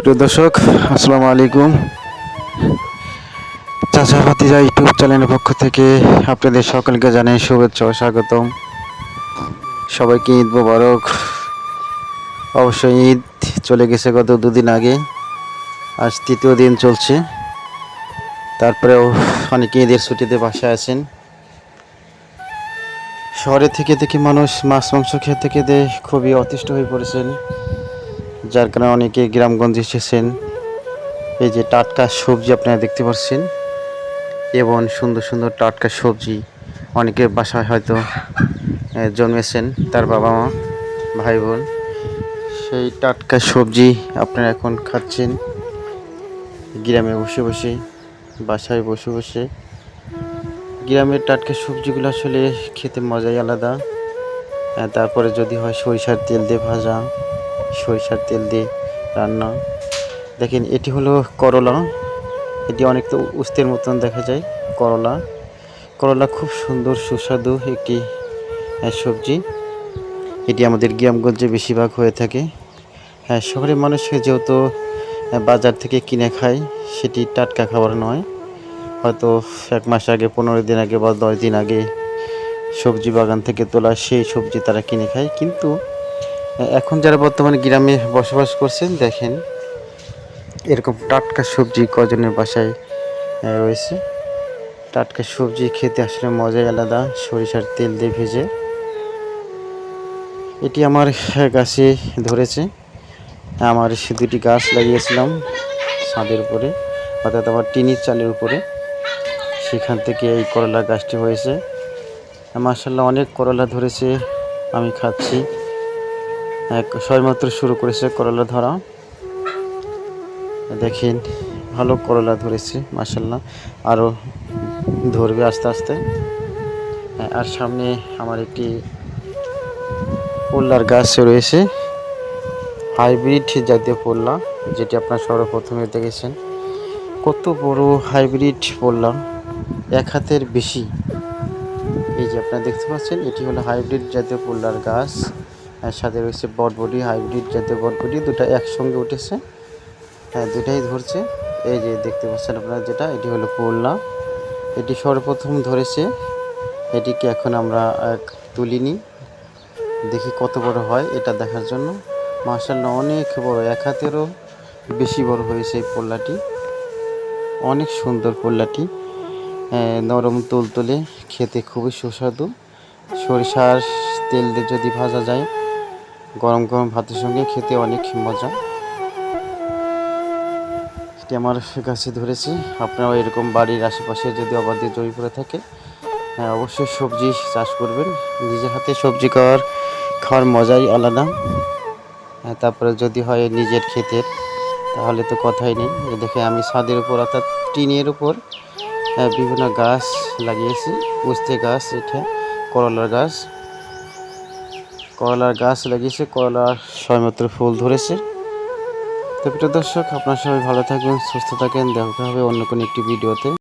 প্রিয় দর্শক, আসসালামু আলাইকুম। চাচা ভাতিজা ইউটিউব চ্যানেলের পক্ষ থেকে আপনাদের সকলকে জানাই শুভেচ্ছা ও স্বাগতম। সবাইকে ঈদ মোবারক। অবশ্যই ঈদ চলে গেছে গত দুদিন আগে, আজ তৃতীয় দিন চলছে। তারপরেও অনেকে ঈদের ছুটিতে বাসায় আছেন। শহরে থেকে মানুষ মাছ মাংস খেতে খেতে খুবই অতিষ্ঠ হয়ে পড়েছেন, যার কারণে অনেকে গ্রামগঞ্জে এসেছেন। এই যে টাটকা সবজি আপনারা দেখতে পাচ্ছেন, এবং সুন্দর সুন্দর টাটকা সবজি অনেকের বাসায় হয়তো জন্মেছেন, তার বাবা মা ভাই বোন। সেই টাটকা সবজি আপনারা এখন খাচ্ছেন গ্রামে বসে বসে, বাসায় বসে বসে। গ্রামের টাটকা সবজিগুলো আসলে খেতে মজাই আলাদা। তারপরে যদি হয় সরিষার তেল দিয়ে ভাজা, সরিষার তেল দিয়ে রান্না। দেখেন, এটি হলো করলা। এটি অনেকটা উস্তের মতন দেখা যায়। করলা খুব সুন্দর সুস্বাদু একটি সবজি। এটি আমাদের গ্রামগঞ্জে বেশিরভাগ হয়ে থাকে। শহরের মানুষকে যেহেতু বাজার থেকে কিনে খায়, সেটি টাটকা খাবার নয়। হয়তো 1 মাস আগে, 15 দিন আগে বা 10 দিন আগে সবজি বাগান থেকে তোলা সেই সবজি তারা কিনে খায়। কিন্তু এখন যারা বর্তমানে গ্রামে বসবাস করছেন, দেখেন এরকম টাটকা সবজি কজনের বাসায় রয়েছে। টাটকা সবজি খেতে আসলে মজাই আলাদা, সরিষার তেল দিয়ে ভেজে। এটি আমার গাছে ধরেছে। আমার 2টি গাছ লাগিয়েছিলাম ছাদের উপরে, অর্থাৎ আমার টিনের চালের উপরে। সেখান থেকে এই করলা গাছটি হয়েছে। মাশাআল্লাহ, অনেক করলা ধরেছে, আমি খাচ্ছি। সবেমাত্র শুরু করেছে করলা ধরা। দেখেন, ভালো করলা ধরেছে মাশাআল্লাহ, আরও ধরবে আস্তে আস্তে। আর সামনে আমার একটি পোল্লার গাছ রয়েছে, হাইব্রিড জাতীয় পোল্লা, যেটি আপনার সর্বপ্রথমে দেখেছেন। কত বড় হাইব্রিড পোল্লা, 1 হাতের বেশি। এই যে আপনারা দেখতে পাচ্ছেন, এটি হলো হাইব্রিড জাতীয় পোল্লার গাছ। সাথে রয়েছে বটবটি, হাইব্রিড জাতীয় বটবটি, দুটা একসঙ্গে উঠেছে। দুটাই ধরছে। এই যে দেখতে পাচ্ছেন আপনারা, যেটা এটি হলো পোল্লা। এটি সর্বপ্রথম ধরেছে। এটিকে এখন আমরা তুলিনি, দেখি কত বড় হয় এটা দেখার জন্য। মাশাআল্লাহ, অনেক বড়, 1 হাতেরও বেশি বড় হয়েছে এই পোল্লাটি। অনেক সুন্দর পোল্লাটি, নরম তুলতুলে, খেতে খুবই সুস্বাদু। সরিষার তেল দিয়ে যদি ভাজা যায়, গরম গরম ভাতের সঙ্গে খেতে অনেক মজা। এটি আমার গাছে ধরেছে। আপনারাও এরকম বাড়ির আশেপাশে যদি অবাধে জমি পড়ে থাকে, অবশ্যই সবজি চাষ করবেন। নিজের হাতে সবজি খাওয়ার মজাই আলাদা। তারপরে যদি হয় নিজের ক্ষেতের, তাহলে তো কথাই নেই। দেখে আমি ছাদের উপর, অর্থাৎ টিনের উপর বিভিন্ন গাছ লাগিয়েছি। উস্তে গাছ, এটা করলার গাছ লাগিয়েছে। করলার সবেমাত্র ফুল ধরেছে। তো প্রিয় দর্শক, আপনার সবাই ভালো থাকবেন, সুস্থ থাকেন। দেখা হবে অন্য কোনো একটি ভিডিওতে।